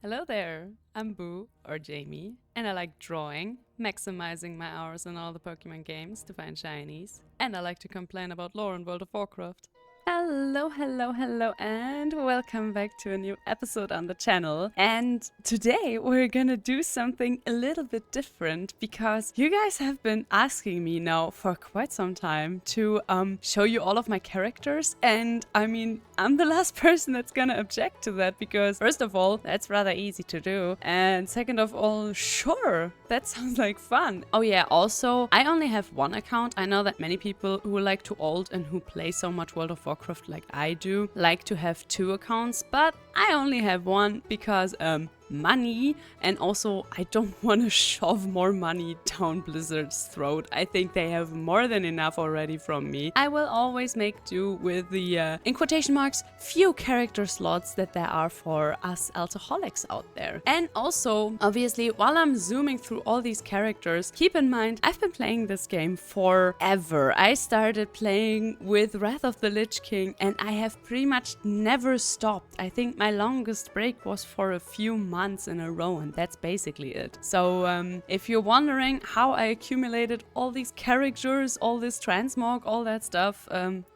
Hello there, I'm Boo, or Jamie, and I like drawing, maximizing my hours in all the Pokemon games to find shinies, and I like to complain about lore in World of Warcraft. Hello, and welcome back to a new episode on the channel. And today we're gonna do something a little bit different because you guys have been asking me now for quite some time to show you all of my characters. And I mean, I'm the last person that's gonna object to that because first of all, that's rather easy to do. And second of all, sure, that sounds like fun. Oh yeah, also, I only have one account. I know that many people who like to alt and who play so much World of Warcraft like I do like to have two accounts, but I only have one because money, and also I don't want to shove more money down Blizzard's throat. I think they have more than enough already from me. I will always make do with the in quotation marks few character slots that there are for us alcoholics out there. And also, obviously, while I'm zooming through all these characters, keep in mind I've been playing this game forever. I started playing with Wrath of the Lich King and I have pretty much never stopped. I think my longest break was for a few months in a row, and that's basically it. So if you're wondering how I accumulated all these characters, all this transmog, all that stuff,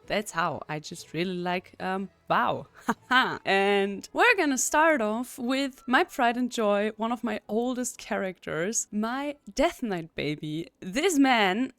that's how. I just really like WoW. And we're gonna start off with my pride and joy, one of my oldest characters, my Death Knight baby. This man,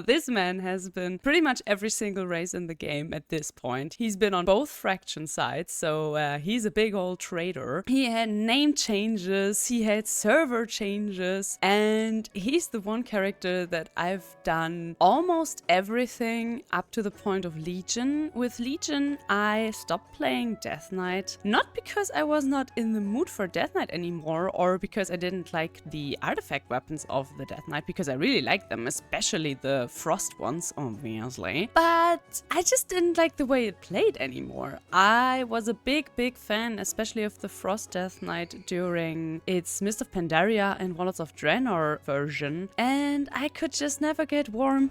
this man has been pretty much every single race in the game at this point. He's been on both faction sides, so he's a big old traitor. He had name changes, he had server changes, and he's the one character that I've done almost everything up to the point of Legion. With Legion, I stopped playing Death Knight, not because I was not in the mood for Death Knight anymore, or because I didn't like the artifact weapons of the Death Knight, because I really like them, especially the Frost ones, obviously. But I just didn't like the way it played anymore. I was a big fan, especially of the Frost Death Knight during its Mist of Pandaria and Warlords of Draenor version, and I could just never get warm,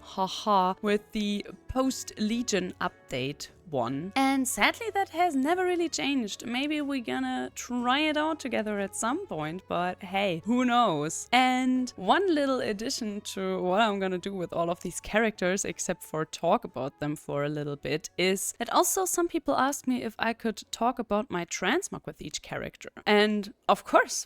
with the post-Legion update one. And sadly, that has never really changed. Maybe we're gonna try it out together at some point, but hey, who knows? And one little addition to what I'm gonna do with all of these characters, except for talk about them for a little bit, is that also some people asked me if I could talk about my transmog with each character. And of course,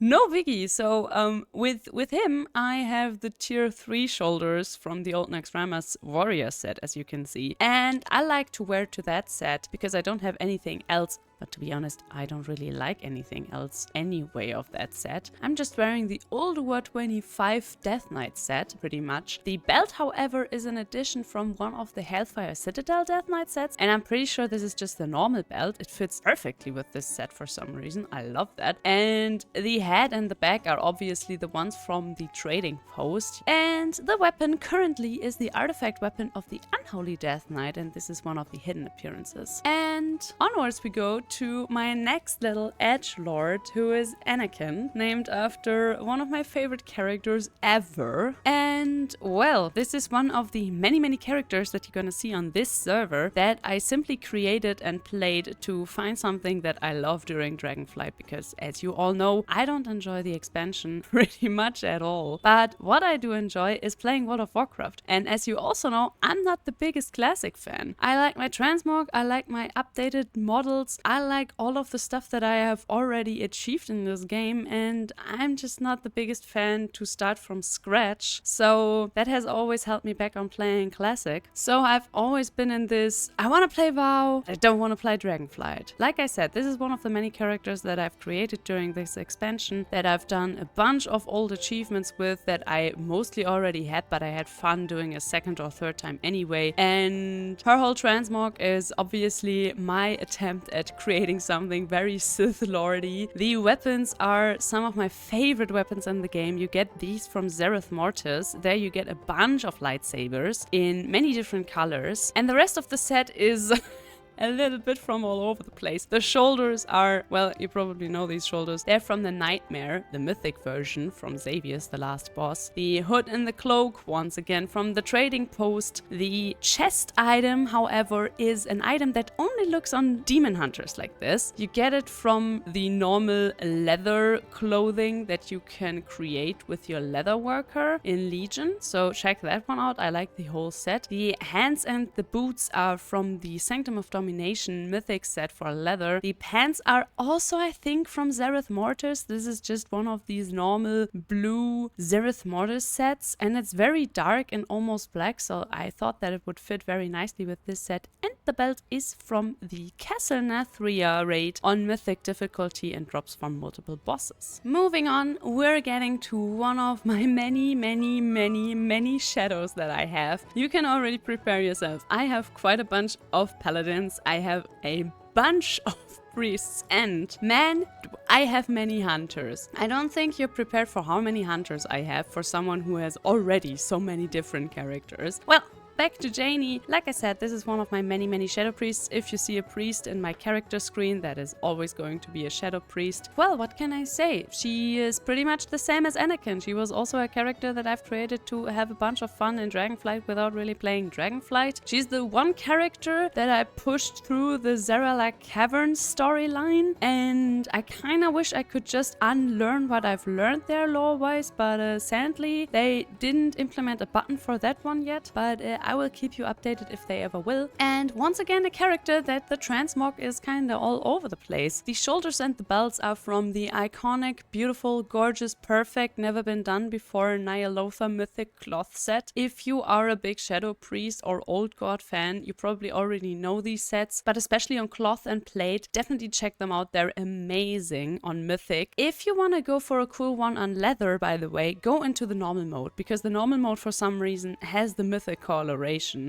no biggie. So with him, I have the tier 3 shoulders from the old Naxxramas warrior set, as you can see. And I like to wear to that set because I don't have anything else. But to be honest, I don't really like anything else anyway of that set. I'm just wearing the old War 25 Death Knight set, pretty much. The belt, however, is an addition from one of the Hellfire Citadel Death Knight sets, and I'm pretty sure this is just the normal belt. It fits perfectly with this set for some reason. I love that. And the head and the back are obviously the ones from the trading post. And the weapon currently is the artifact weapon of the Unholy Death Knight, and this is one of the hidden appearances. And onwards we go to my next little edgelord, who is Anakin, named after one of my favorite characters ever. And well, this is one of the many characters that you're gonna see on this server that I simply created and played to find something that I love during Dragonflight, because as you all know, I don't enjoy the expansion pretty much at all. But what I do enjoy is playing World of Warcraft. And as you also know, I'm not the biggest classic fan. I like my transmog, I like my updated models, I like all of the stuff that I have already achieved in this game, and I'm just not the biggest fan to start from scratch. So that has always held me back on playing classic. So I've always been in this, I want to play WoW, I don't want to play Dragonflight. Like I said, this is one of the many characters that I've created during this expansion that I've done a bunch of old achievements with that I mostly already had, but I had fun doing a second or third time anyway. And her whole transmog is obviously my attempt at creating something very Sith lordy. The weapons are some of my favorite weapons in the game. You get these from Zereth Mortis. There you get a bunch of lightsabers in many different colors. And the rest of the set is a little bit from all over the place. The shoulders are, well, you probably know these shoulders. They're from the Nightmare, the mythic version from Xavier's the last boss. The hood and the cloak, once again from the trading post. The chest item, however, is an item that only looks on demon hunters like this. You get it from the normal leather clothing that you can create with your leather worker in Legion, so check that one out. I like the whole set. The hands and the boots are from the Sanctum of Domination mythic set for leather. The pants are also, I think, from Zereth Mortis. This is just one of these normal blue Zereth Mortis sets, and it's very dark and almost black, so I thought that it would fit very nicely with this set. And the belt is from the Castle Nathria raid on mythic difficulty and drops from multiple bosses. Moving on, we're getting to one of my many shadows that I have. You can already prepare yourself. I have quite a bunch of paladins. I have a bunch of priests, and man, do I have many hunters. I don't think you're prepared for how many hunters I have for someone who has already so many different characters. Well, back to Janie. Like I said, this is one of my many shadow priests. If you see a priest in my character screen, that is always going to be a shadow priest. Well, what can I say? She is pretty much the same as Anakin. She was also a character that I've created to have a bunch of fun in Dragonflight without really playing Dragonflight. She's the one character that I pushed through the Zerala Cavern storyline, and I kinda wish I could just unlearn what I've learned there lore-wise, but sadly they didn't implement a button for that one yet, but I will keep you updated if they ever will. And once again, a character that the transmog is kinda all over the place. The shoulders and the belts are from the iconic, beautiful, gorgeous, perfect, never been done before Nyalotha mythic cloth set. If you are a big Shadow Priest or Old God fan, you probably already know these sets, but especially on cloth and plate, definitely check them out. They're amazing on mythic. If you want to go for a cool one on leather, by the way, go into the normal mode, because the normal mode for some reason has the mythic coloration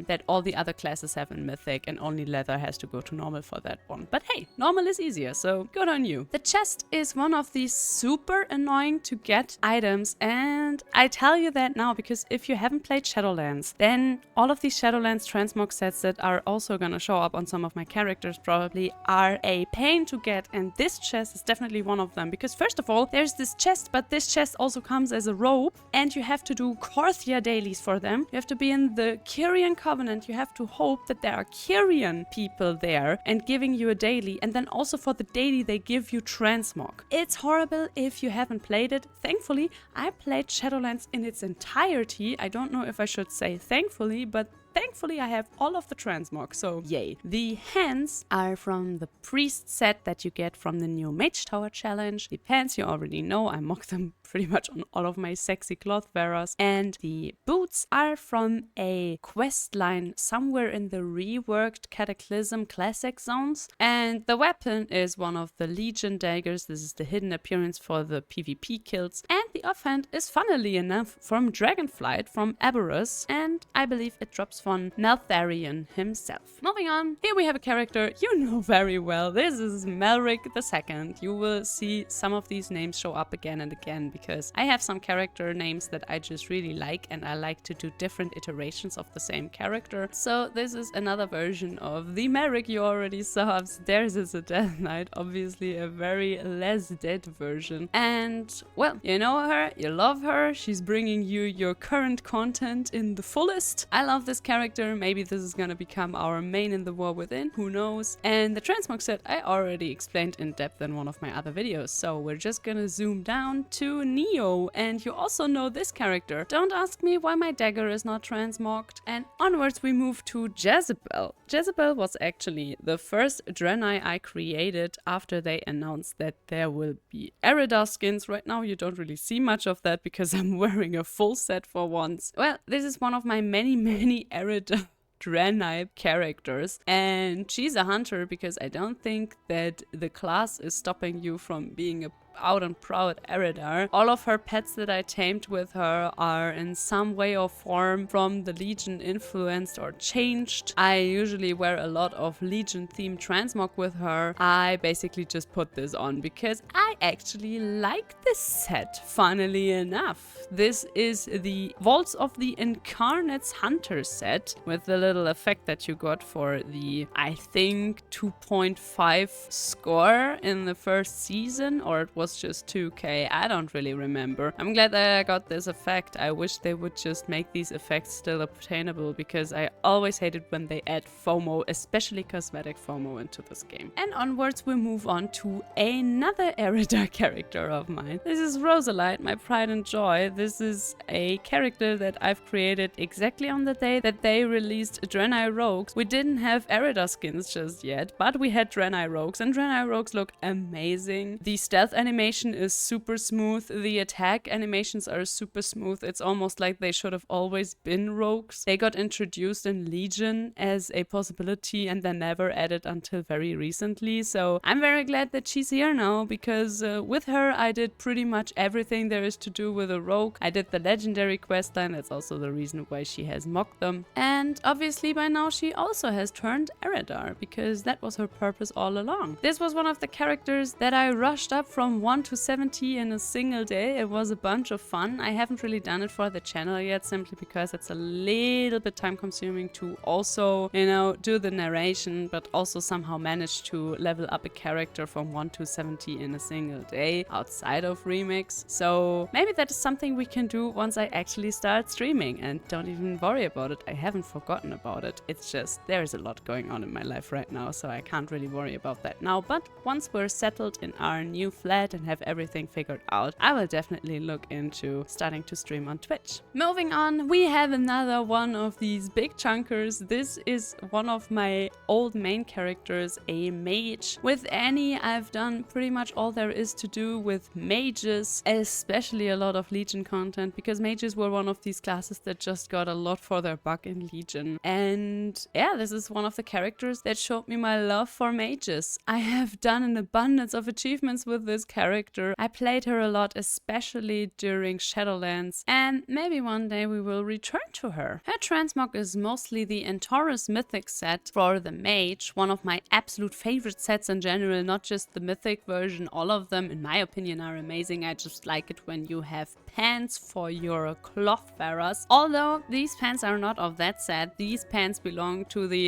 that all the other classes have in mythic, and only leather has to go to normal for that one. But hey, normal is easier, so good on you. The chest is one of these super annoying to get items, and I tell you that now because if you haven't played Shadowlands, then all of these Shadowlands transmog sets that are also gonna show up on some of my characters probably are a pain to get, and this chest is definitely one of them, because first of all, there's this chest, but this chest also comes as a robe, and you have to do Korthia dailies for them. You have to be in the Kyrian Covenant. You have to hope that there are Kyrian people there and giving you a daily, and then also for the daily they give you transmog. It's horrible if you haven't played it. Thankfully, I played Shadowlands in its entirety. I don't know if I should say thankfully, but thankfully, I have all of the transmog, so yay. The hands are from the priest set that you get from the new Mage Tower challenge. The pants you already know, I mock them pretty much on all of my sexy cloth wearers. And the boots are from a quest line somewhere in the reworked Cataclysm classic zones. And the weapon is one of the Legion daggers. This is the hidden appearance for the PvP kills. And the offhand is, funnily enough, from Dragonflight, from Aberrus, and I believe it drops from Neltharion himself. Moving on, here we have a character you know very well. This is Malric II. You will see some of these names show up again and again because I have some character names that I just really like, and I like to do different iterations of the same character. So this is another version of the Malric you already saw. Theirs is a Death Knight, obviously a very less dead version. And well, you know her, you love her, she's bringing you your current content in the fullest. I love this character. Maybe this is gonna become our main in the War Within, who knows. And the transmog set I already explained in depth in one of my other videos, so we're just gonna zoom down to Neo, and you also know this character. Don't ask me why my dagger is not transmogged. And onwards we move to Jezebel. Jezebel was actually the first Draenei I created after they announced that there will be Eredar skins. Right now you don't really see much of that because I'm wearing a full set for once. Well, this is one of my many Eredar Draenei characters, and she's a hunter because I don't think that the class is stopping you from being out and proud Eridar. All of her pets that I tamed with her are in some way or form from the Legion influenced or changed. I usually wear a lot of Legion themed transmog with her. I basically just put this on because I actually like this set, funnily enough. This is the Vaults of the Incarnates Hunter set with the little effect that you got for the, I think, 2.5 score in the first season, or it was just 2k, I don't really remember. I'm glad that I got this effect. I wish they would just make these effects still obtainable because I always hated when they add FOMO, especially cosmetic FOMO, into this game. And onwards we move on to another Eridar character of mine. This is Rosalite, my pride and joy. This is a character that I've created exactly on the day that they released Draenei Rogues. We didn't have Eridar skins just yet, but we had Draenei Rogues, and Draenei Rogues look amazing. The stealth animation is super smooth, the attack animations are super smooth. It's almost like they should have always been rogues. They got introduced in Legion as a possibility and then never added until very recently, so I'm very glad that she's here now because with her I did pretty much everything there is to do with a rogue. I did the legendary questline, that's also the reason why she has mocked them, and obviously by now she also has turned Eridar because that was her purpose all along. This was one of the characters that I rushed up from 1 to 70 in a single day. It was a bunch of fun. I haven't really done it for the channel yet simply because it's a little bit time consuming to also, you know, do the narration but also somehow manage to level up a character from 1 to 70 in a single day outside of remix. So maybe that is something we can do once I actually start streaming, and don't even worry about it. I haven't forgotten about it. It's just there is a lot going on in my life right now, so I can't really worry about that now. But once we're settled in our new flat and have everything figured out, I will definitely look into starting to stream on Twitch. Moving on, we have another one of these big chunkers. This is one of my old main characters, a mage. With Annie, I've done pretty much all there is to do with mages, especially a lot of Legion content, because mages were one of these classes that just got a lot for their buck in Legion. And yeah, this is one of the characters that showed me my love for mages. I have done an abundance of achievements with this character. I played her a lot, especially during Shadowlands, and maybe one day we will return to her. Her transmog is mostly the Antaurus Mythic set for the mage, one of my absolute favorite sets in general, not just the Mythic version. All of them, in my opinion, are amazing. I just like it when you have pants for your cloth bearers. Although these pants are not of that set. These pants belong to the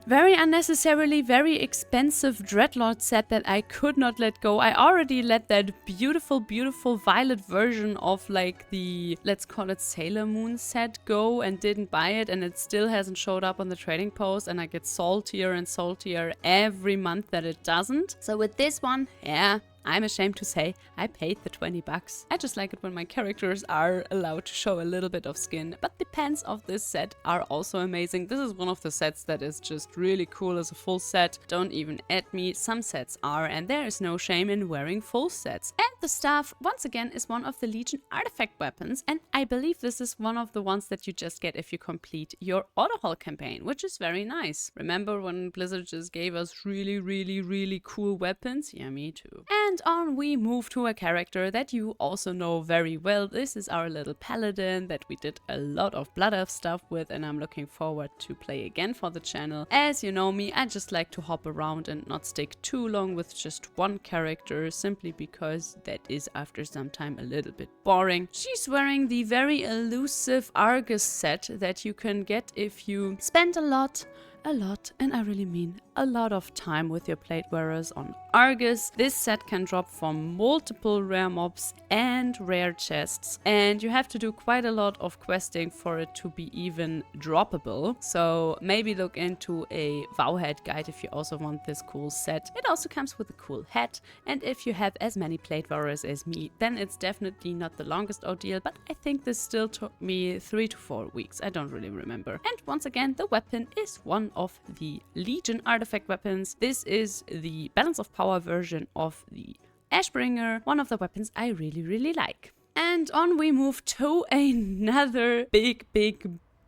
very unnecessarily very expensive Dreadlord set that I could not let go. I already let that beautiful violet version of like the, let's call it Sailor Moon set go and didn't buy it, and it still hasn't showed up on the trading post, and I get saltier and saltier every month that it doesn't. So with this one, yeah, I'm ashamed to say I paid the 20 bucks. I just like it when my characters are allowed to show a little bit of skin, but the pants of this set are also amazing. This is one of the sets that is just really cool as a full set. Don't even at me, some sets are, and there is no shame in wearing full sets. And the staff, once again, is one of the Legion artifact weapons, and I believe this is one of the ones that you just get if you complete your auto-haul campaign, which is very nice. Remember when Blizzard just gave us really cool weapons? Yeah, me too. And on we move to a character that you also know very well. This is our little paladin that we did a lot of Blood Elf stuff with, and I'm looking forward to play again for the channel. As you know me, I just like to hop around and not stick too long with just one character, simply because that is after some time a little bit boring. She's wearing the very elusive Argus set that you can get if you spend a lot, and I really mean a lot of time with your plate wearers on Argus. This set can drop from multiple rare mobs and rare chests, and you have to do quite a lot of questing for it to be even droppable. So maybe look into a WoW head guide if you also want this cool set. It also comes with a cool hat, and if you have as many plate wearers as me, then it's definitely not the longest ordeal, but I think this still took me 3 to 4 weeks. I don't really remember. And once again, the weapon is one of the Legion artifact weapons. This is the Balance of Power version of the Ashbringer, one of the weapons I really like. And on we move to another big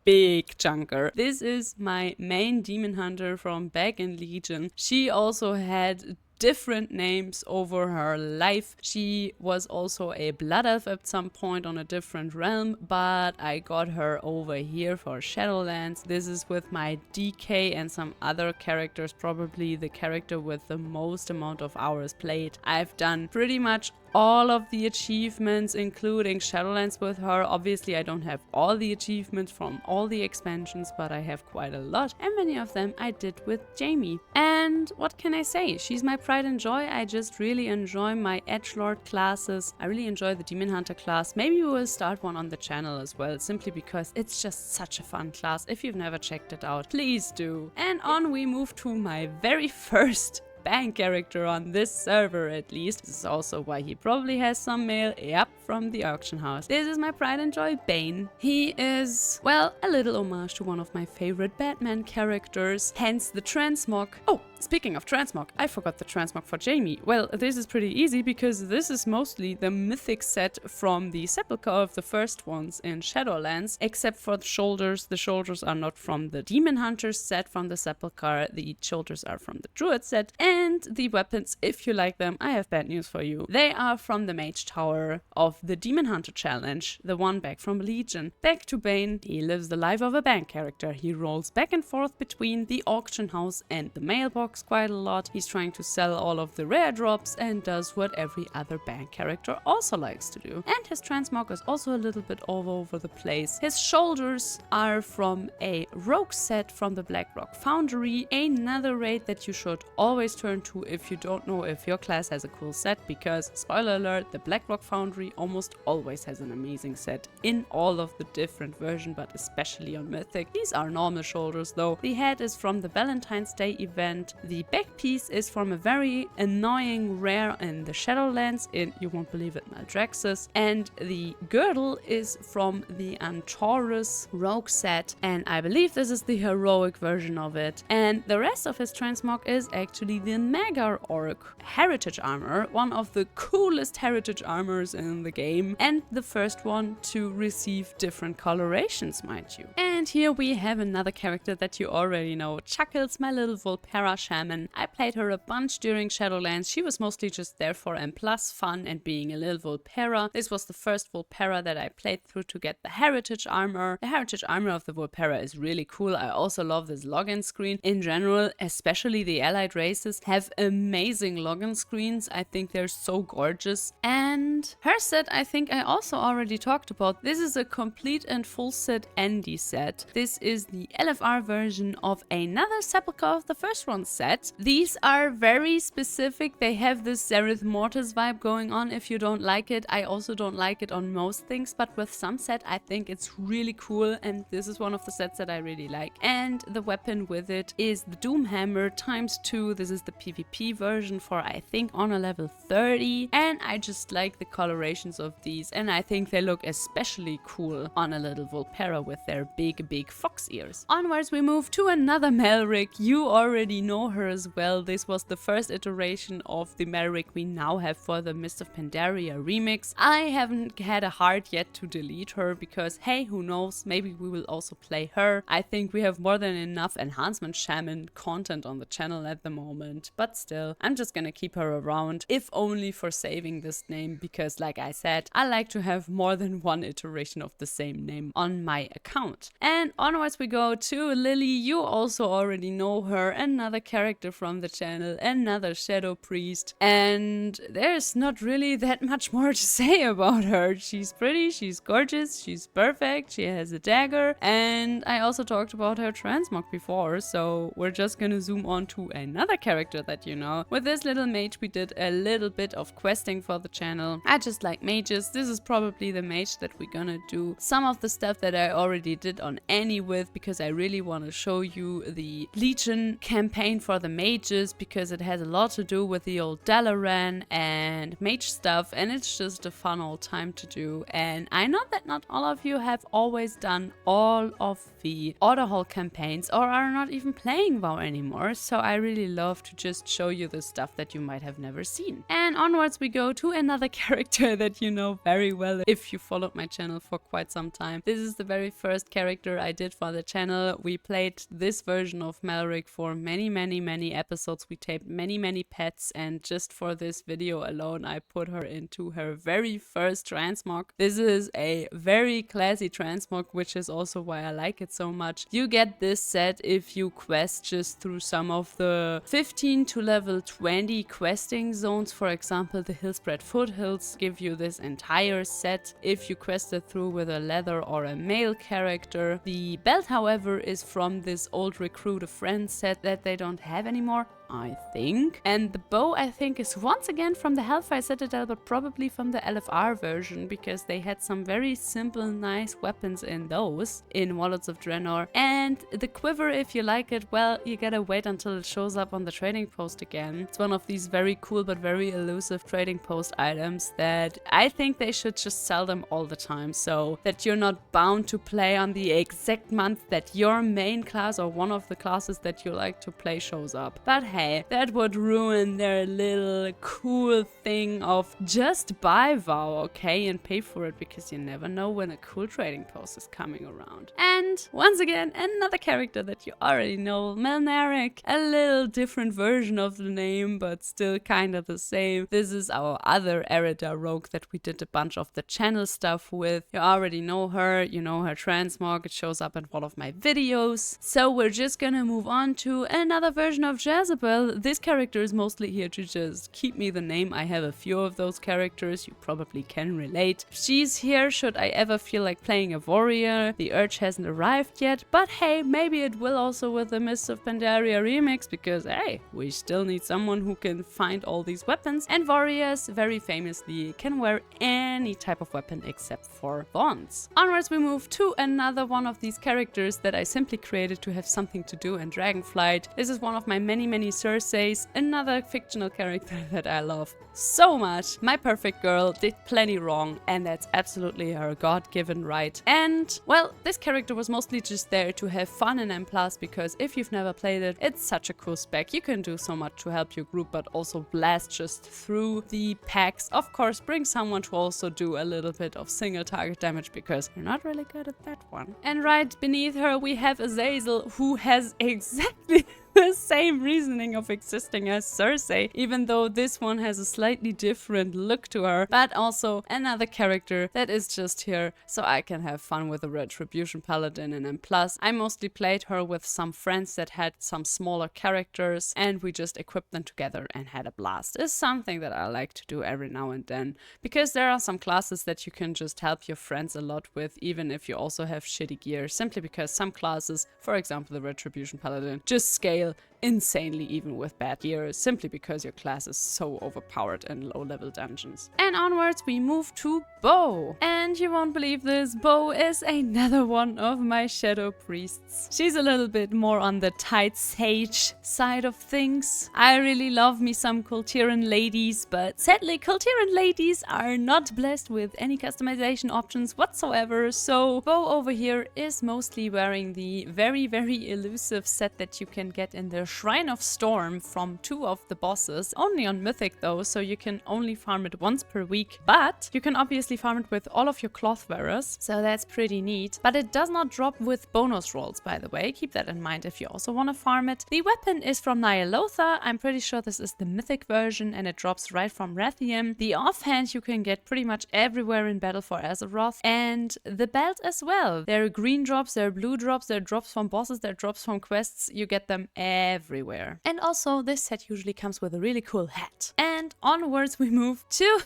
chunker. This is my main demon hunter from back in Legion. She also had different names over her life. She was also a blood elf at some point on a different realm, but I got her over here for Shadowlands. This is with my DK and some other characters, probably the character with the most amount of hours played. I've done pretty much all of the achievements, including Shadowlands with her. Obviously, I don't have all the achievements from all the expansions, but I have quite a lot, and many of them I did with Jamie. And what can I say? She's my pride and joy. I just really enjoy my edgelord classes. I really enjoy the Demon Hunter class. Maybe we will start one on the channel as well, simply because it's just such a fun class. If you've never checked it out, please do. And on we move to my very first bank character on this server, at least. This is also why he probably has some mail, yep, from the auction house. This is my pride and joy, Bane. He is, well, a little homage to one of my favorite Batman characters, hence the transmog. Oh, speaking of transmog, I forgot the transmog for Jamie. Well, this is pretty easy because this is mostly the mythic set from the Sepulchre of the first ones in Shadowlands, except for the shoulders. The shoulders are not from the Demon Hunters set from the Sepulchre, the shoulders are from the Druid set, and the weapons, if you like them, I have bad news for you. They are from the Mage Tower of the Demon Hunter challenge, the one back from Legion. Back to Bane, he lives the life of a bank character. He rolls back and forth between the auction house and the mailbox quite a lot. He's trying to sell all of the rare drops and does what every other bank character also likes to do. And his transmog is also a little bit all over the place. His shoulders are from a rogue set from the Blackrock Foundry, another raid that you should always turn to if you don't know if your class has a cool set, because, spoiler alert, the Blackrock Foundry almost always has an amazing set in all of the different versions, but especially on Mythic. These are normal shoulders though. The head is from the Valentine's Day event. The back piece is from a very annoying rare in the Shadowlands in, you won't believe it, Maldraxxus. And the girdle is from the Antaurus rogue set, and I believe this is the heroic version of it. And the rest of his transmog is actually the Magar Orc heritage armor, one of the coolest heritage armors in the game, and the first one to receive different colorations, mind you. And here we have another character that you already know, Chuckles, my little Volpera shaman. I played her a bunch during Shadowlands. She was mostly just there for M+ fun and being a little Volpera. This was the first Volpera that I played through to get the heritage armor. The heritage armor of the Volpera is really cool. I also love this login screen. In general, especially the allied races have amazing login screens. I think they're so gorgeous. And her set, I think I also already talked about. This is a complete and full set Andy set. This is the LFR version of another Sepulchre of the first one set. These are very specific. They have this Zereth Mortis vibe going on. If you don't like it, I also don't like it on most things, but with some set I think it's really cool, and this is one of the sets that I really like. And the weapon with it is the Doomhammer ×2. This is the PvP version for, I think, honor level 30, and I just like the colorations of these, and I think they look especially cool on a little Volpera with their big fox ears. Onwards we move to another Malric. You already know her as well. This was the first iteration of the Malric we now have for the Mist of Pandaria remix. I haven't had a heart yet to delete her because, hey, who knows, maybe we will also play her. I think we have more than enough enhancement shaman content on the channel at the moment, but still, I'm just gonna keep her around, if only for saving this name, because like I said, I like to have more than one iteration of the same name on my account. And onwards we go to Lily. You also already know her, another character from the channel, another Shadow Priest, and there's not really that much more to say about her. She's pretty, she's gorgeous, she's perfect, she has a dagger, and I also talked about her transmog before, so we're just gonna zoom on to another character that you know. With this little mage we did a little bit of questing for the channel. I just like mages. This is probably the mage that we're gonna do some of the stuff that I already did on Annie with, because I really want to show you the Legion campaign for the mages, because it has a lot to do with the old Dalaran and mage stuff, and it's just a fun old time to do. And I know that not all of you have always done all of the Order Hall campaigns or are not even playing WoW anymore, so I really love to just show you the stuff that you might have never seen. And onwards we go to another character that you know very well if you followed my channel for quite some time. This is the very first character character I did for the channel. We played this version of Malric for many episodes. We taped many pets, and just for this video alone I put her into her very first transmog. This is a very classy transmog, which is also why I like it so much. You get this set if you quest just through some of the 15 to level 20 questing zones. For example, the Hillspread Foothills give you this entire set if you quested through with a leather or a male character. The belt, however, is from this old Recruit a Friend set that they don't have anymore, I think. And the bow, I think, is once again from the Hellfire Citadel, but probably from the LFR version, because they had some very simple, nice weapons in those in Warlords of Draenor. And the quiver, if you like it, well, you gotta wait until it shows up on the trading post again. It's one of these very cool but very elusive trading post items that I think they should just sell them all the time, so that you're not bound to play on the exact month that your main class or one of the classes that you like to play shows up. But hey, that would ruin their little cool thing of just buy WoW, okay, and pay for it, because you never know when a cool trading post is coming around. And once again, another character that you already know, Melnaric. A little different version of the name, but still kind of the same. This is our other Erida rogue that we did a bunch of the channel stuff with. You already know her, you know her transmog, it shows up in one of my videos. So we're just gonna move on to another version of Jezebel. This character is mostly here to just keep me the name. I have a few of those characters, you probably can relate. She's here should I ever feel like playing a warrior. The urge hasn't arrived yet, but hey, maybe it will also with the Mists of Pandaria remix, because hey, we still need someone who can find all these weapons, and warriors very famously can wear any type of weapon except for wands. Onwards we move to another one of these characters that I simply created to have something to do in Dragonflight. This is one of my many Cerseis, another fictional character that I love so much. My perfect girl did plenty wrong, and that's absolutely her god-given right. And well, this character was mostly just there to have fun in M+, because if you've never played it, it's such a cool spec. You can do so much to help your group, but also blast just through the packs. Of course, bring someone to also do a little bit of single target damage, because you're not really good at that one. And right beneath her we have Azazel, who has exactly the same reasoning of existing as Cersei, even though this one has a slightly different look to her, but also another character that is just here so I can have fun with the Retribution Paladin in M+. I mostly played her with some friends that had some smaller characters, and we just equipped them together and had a blast. It's something that I like to do every now and then, because there are some classes that you can just help your friends a lot with, even if you also have shitty gear, simply because some classes, for example the Retribution Paladin, just scale insanely even with bad gear, simply because your class is so overpowered in low-level dungeons. And onwards we move to Bo. And you won't believe this, Bo is another one of my shadow priests. She's a little bit more on the tight sage side of things. I really love me some Kultiran ladies, but sadly Kultiran ladies are not blessed with any customization options whatsoever, so Bo over here is mostly wearing the very elusive set that you can get in the Shrine of Storm from 2 of the bosses, only on Mythic though, so you can only farm it once per week, but you can obviously farm it with all of your cloth wearers, so that's pretty neat. But it does not drop with bonus rolls, by the way, keep that in mind if you also want to farm it. The weapon is from Nyalotha, I'm pretty sure this is the Mythic version, and it drops right from Rathiam. The offhand you can get pretty much everywhere in Battle for Azeroth, and the belt as well. There are green drops, there are blue drops, there are drops from bosses, there are drops from quests, you get them everywhere. And also this set usually comes with a really cool hat. And onwards we move to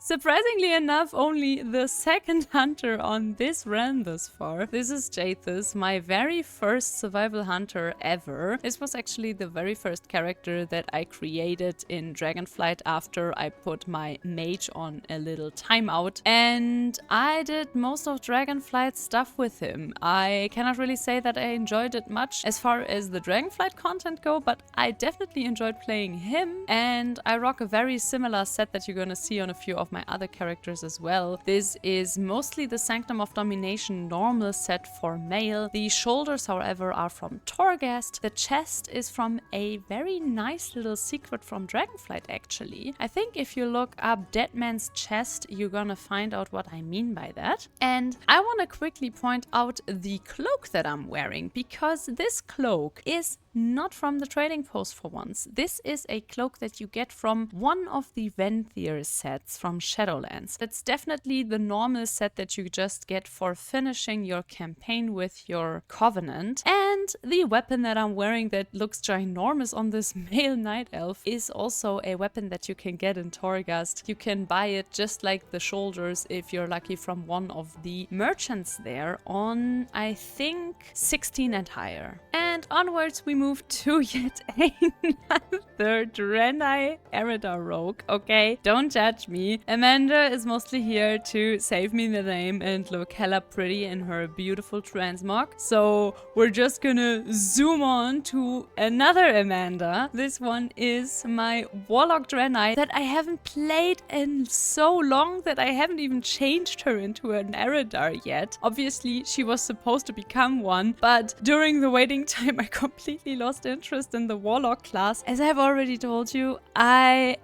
surprisingly enough, only the second hunter on this run thus far. This is Jathus, my very first survival hunter ever. This was actually the very first character that I created in Dragonflight after I put my mage on a little timeout. And I did most of Dragonflight stuff with him. I cannot really say that I enjoyed it much as far as the Dragonflight content go, but I definitely enjoyed playing him. And I rock a very similar set that you're gonna see on a few of my other characters as well. This is mostly the Sanctum of Domination normal set for male. The shoulders, however, are from Torghast. The chest is from a very nice little secret from Dragonflight, actually. I think if you look up Dead Man's Chest, you're gonna find out what I mean by that. And I want to quickly point out the cloak that I'm wearing, because this cloak is not from the trading post for once. This is a cloak that you get from one of the Venthyr sets from Shadowlands. It's definitely the normal set that you just get for finishing your campaign with your Covenant. And the weapon that I'm wearing that looks ginormous on this male night elf is also a weapon that you can get in Torghast. You can buy it just like the shoulders if you're lucky from one of the merchants there on, I think, 16 and higher. And onwards we move to yet another Draenei Eridar rogue, okay? Don't judge me. Amanda is mostly here to save me the name and look hella pretty in her beautiful transmog. So we're just gonna zoom on to another Amanda. This one is my Warlock Draenei that I haven't played in so long that I haven't even changed her into an Eridar yet. Obviously, she was supposed to become one, but during the waiting time, I completely lost interest in the Warlock class. As I've already told you, I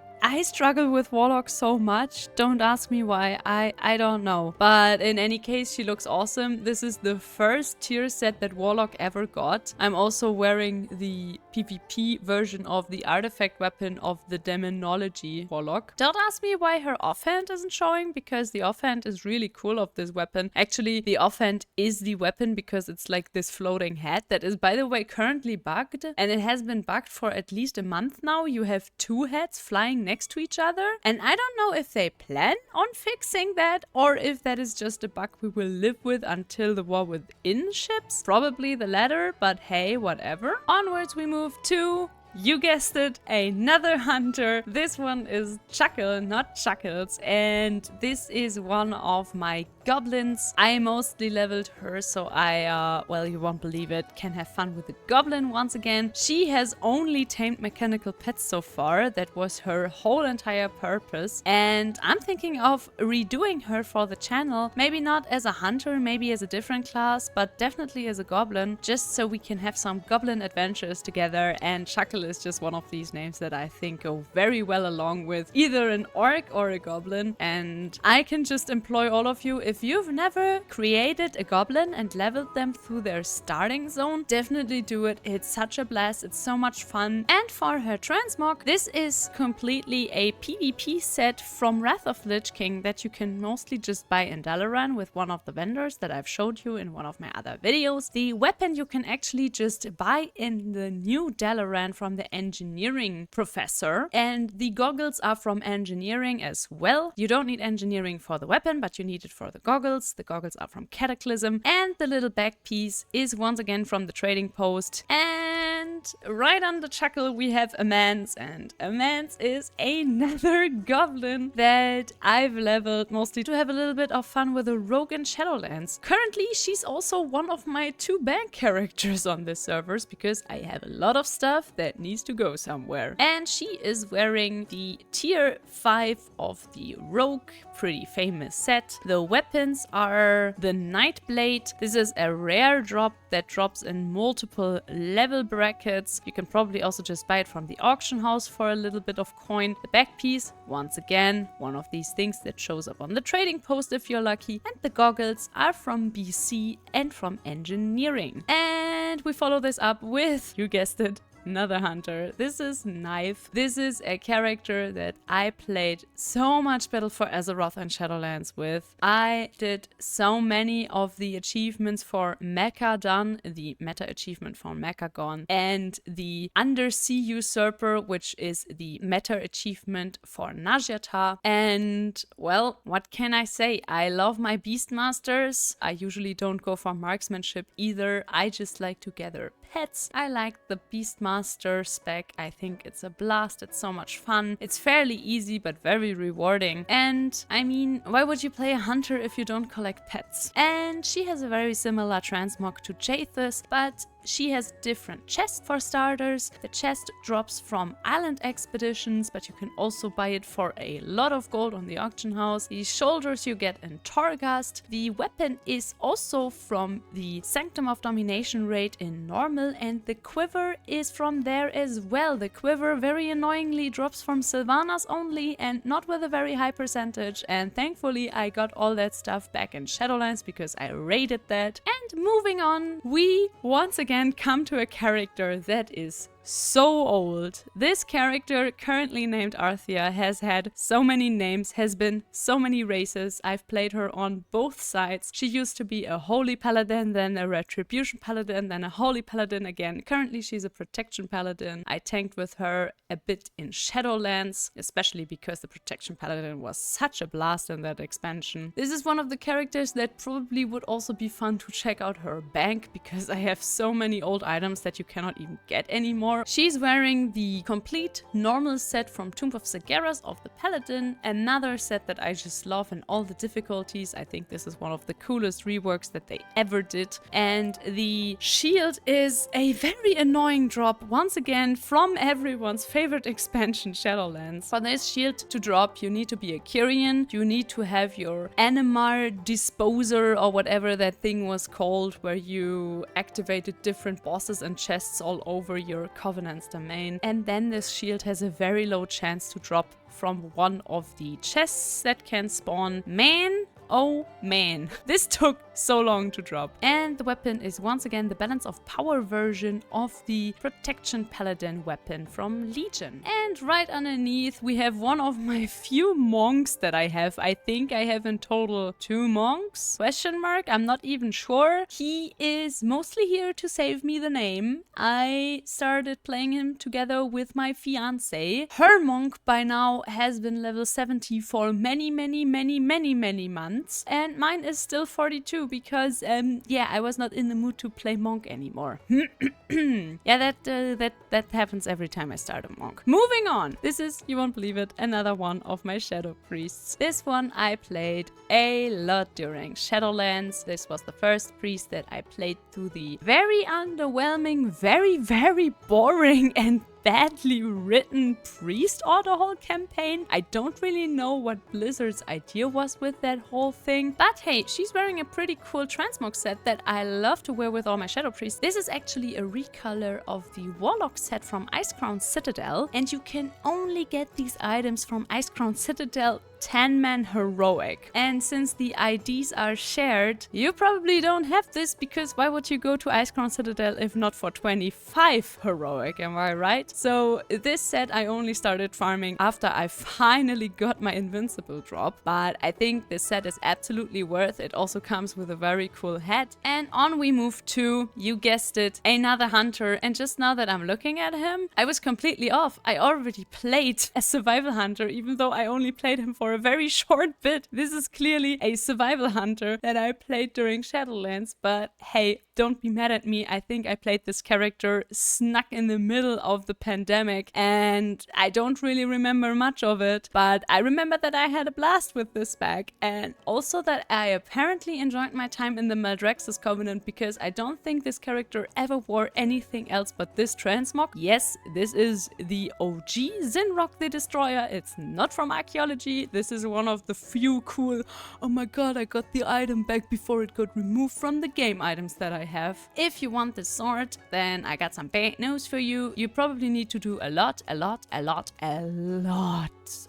struggle with Warlock so much. Don't ask me why. I don't know. But in any case, she looks awesome. This is the first tier set that Warlock ever got. I'm also wearing the PvP version of the artifact weapon of the Demonology Warlock. Don't ask me why her offhand isn't showing, because the offhand is really cool of this weapon. Actually, the offhand is the weapon because it's like this floating head that is, by the way, currently bugged. And it has been bugged for at least a month now. You have two heads flying next to each other. And I don't know if they plan on fixing that or if that is just a bug we will live with until the War Within ships. Probably the latter, but hey, whatever. Onwards we move to, you guessed it, another hunter. This one is Chuckle, not Chuckles, and this is one of my goblins. I mostly leveled her, so I, well, you won't believe it, can have fun with the goblin once again. She has only tamed mechanical pets so far. That was her whole entire purpose, and I'm thinking of redoing her for the channel. Maybe not as a hunter, maybe as a different class, but definitely as a goblin, just so we can have some goblin adventures together. And Chuckle is just one of these names that I think go very well along with either an orc or a goblin. And I can just employ all of you, if you've never created a goblin and leveled them through their starting zone, definitely do it. It's such a blast, it's so much fun. And for her transmog, this is completely a PvP set from Wrath of the Lich King that you can mostly just buy in Dalaran with one of the vendors that I've showed you in one of my other videos. The weapon you can actually just buy in the new Dalaran from the engineering professor, and the goggles are from engineering as well. You don't need engineering for the weapon, but you need it for the goggles. The goggles are from Cataclysm, and the little back piece is once again from the trading post. And right under Chuckle we have Amance, and Amance is another goblin that I've leveled mostly to have a little bit of fun with a rogue in Shadowlands. Currently she's also one of my 2 bank characters on this servers because I have a lot of stuff that needs to go somewhere. And she is wearing the tier 5 of the rogue, pretty famous set. The weapons are the Nightblade. This is a rare drop that drops in multiple level brackets. You can probably also just buy it from the auction house for a little bit of coin. The back piece, once again, one of these things that shows up on the trading post if you're lucky. And the goggles are from BC and from engineering. And we follow this up with, you guessed it, another hunter. This is Knife. This is a character that I played so much Battle for Azeroth and Shadowlands with. I did so many of the achievements for Mecha done, the meta achievement for Mechagon, and the Undersea Usurper, which is the meta achievement for Najata. And well, what can I say? I love my Beastmasters. I usually don't go for marksmanship either. I just like to gather pets. I like the Beastmaster spec. I think it's a blast. It's so much fun. It's fairly easy but very rewarding. And I mean, why would you play a hunter if you don't collect pets? And she has a very similar transmog to Jathus, but She has different chests for starters. The chest drops from island expeditions, but you can also buy it for a lot of gold on the auction house. The shoulders you get in Torghast. The weapon is also from the Sanctum of Domination raid in normal, and the quiver is from there as well. The quiver very annoyingly drops from Sylvanas only and not with a very high percentage, and thankfully I got all that stuff back in Shadowlands because I raided that. And moving on, we once again come to a character that is so old. This character, currently named Arthea, has had so many names, has been so many races. I've played her on both sides. She used to be a holy paladin, then a retribution paladin, then a holy paladin again. Currently she's a protection paladin. I tanked with her a bit in Shadowlands, especially because the protection paladin was such a blast in that expansion. This is one of the characters that probably would also be fun to check out her bank, because I have so many old items that you cannot even get anymore. She's wearing the complete normal set from Tomb of Sagaras of the Paladin, another set that I just love in all the difficulties. I think this is one of the coolest reworks that they ever did. And the shield is a very annoying drop, once again, from everyone's favorite expansion, Shadowlands. For this shield to drop, you need to be a Kyrian, you need to have your Animar Disposer or whatever that thing was called, where you activated different bosses and chests all over your Covenant's domain, and then this shield has a very low chance to drop from one of the chests that can spawn. Man, oh man, this took so long to drop. And the weapon is once again the balance of power version of the protection paladin weapon from Legion. And right underneath we have one of my few monks that I have. I think I have in total 2 monks? Question mark? I'm not even sure. He is mostly here to save me the name. I started playing him together with my fiance. Her monk by now has been level 70 for many months, and mine is still 42 because yeah, I was not in the mood to play monk anymore. Yeah, that happens every time I start a monk. Moving on, this is, you won't believe it, another one of my shadow priests. This one I played a lot during Shadowlands. This was the first priest that I played through the very underwhelming, very boring and badly written priest autohaul campaign. I don't really know what Blizzard's idea was with that whole thing, but hey, she's wearing a pretty cool transmog set that I love to wear with all my shadow priests. This is actually a recolor of the Warlock set from Icecrown Citadel, and you can only get these items from Icecrown Citadel 10-man heroic. And since the IDs are shared, you probably don't have this, because why would you go to Icecrown Citadel if not for 25 heroic, am I right? So this set I only started farming after I finally got my invincible drop, but I think this set is absolutely worth it. Also comes with a very cool hat. And on we move to, you guessed it, another hunter. And just now that I'm looking at him, I was completely off. I already played a survival hunter, even though I only played him for a very short bit. This is clearly a survival hunter that I played during Shadowlands, but hey, don't be mad at me. I think I played this character snuck in the middle of the pandemic, and I don't really remember much of it, but I remember that I had a blast with this pack, and also that I apparently enjoyed my time in the Maldraxxus Covenant, because I don't think this character ever wore anything else but this transmog. Yes, this is the OG Zinrock the Destroyer. It's not from archaeology. This is one of the few cool, oh my god, I got the item back before it got removed from the game items that I have. If you want this sword, then I got some bad news for you. You probably need to do a lot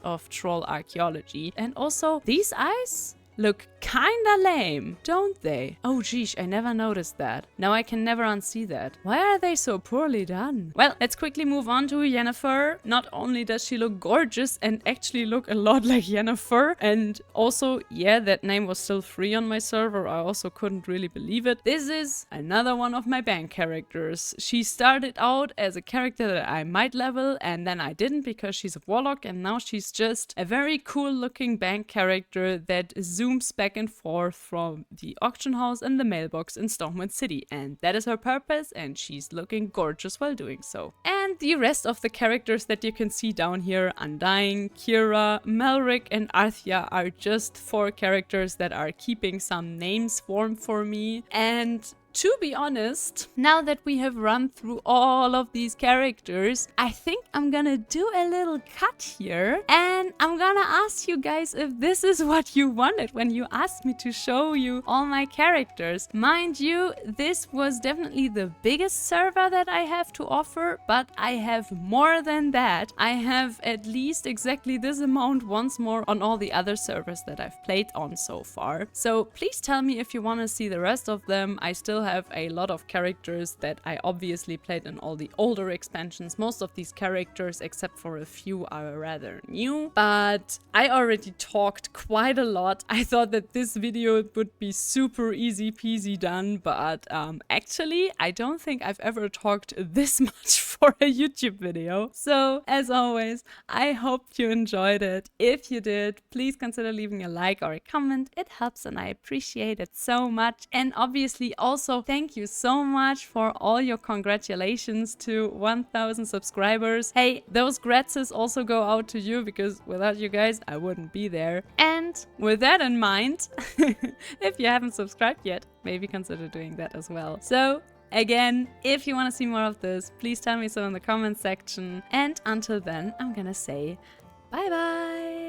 of troll archaeology. And also, these eyes look kinda lame, don't they? Oh geesh, I never noticed that. Now I can never unsee that. Why are they so poorly done? Well, let's quickly move on to Yennefer. Not only does she look gorgeous and actually look a lot like Yennefer, and also, yeah, that name was still free on my server. I also couldn't really believe it. This is another one of my bank characters. She started out as a character that I might level, and then I didn't because she's a warlock, and now she's just a very cool looking bank character that zooms back and forth from the auction house and the mailbox in Stormwind City, and that is her purpose, and she's looking gorgeous while doing so. And the rest of the characters that you can see down here, Undying, Kira, Malric and Arthea, are just 4 characters that are keeping some names warm for me. And to be honest, now that we have run through all of these characters, I think I'm gonna do a little cut here and I'm gonna ask you guys if this is what you wanted when you asked me to show you all my characters. Mind you, this was definitely the biggest server that I have to offer, but I have more than that. I have at least exactly this amount once more on all the other servers that I've played on so far. So please tell me if you want to see the rest of them. I still have a lot of characters that I obviously played in all the older expansions. Most of these characters, except for a few, are rather new, but I already talked quite a lot. I thought that this video would be super easy peasy done, but actually I don't think I've ever talked this much for a YouTube video. So as always, I hope you enjoyed it. If you did, please consider leaving a like or a comment. It helps and I appreciate it so much. And obviously also thank you so much for all your congratulations to 1000 subscribers. Hey, those gratzes also go out to you because without you guys I wouldn't be there. And with that in mind, if you haven't subscribed yet, maybe consider doing that as well. So again, if you want to see more of this, please tell me so in the comment section. And until then, I'm gonna say bye bye.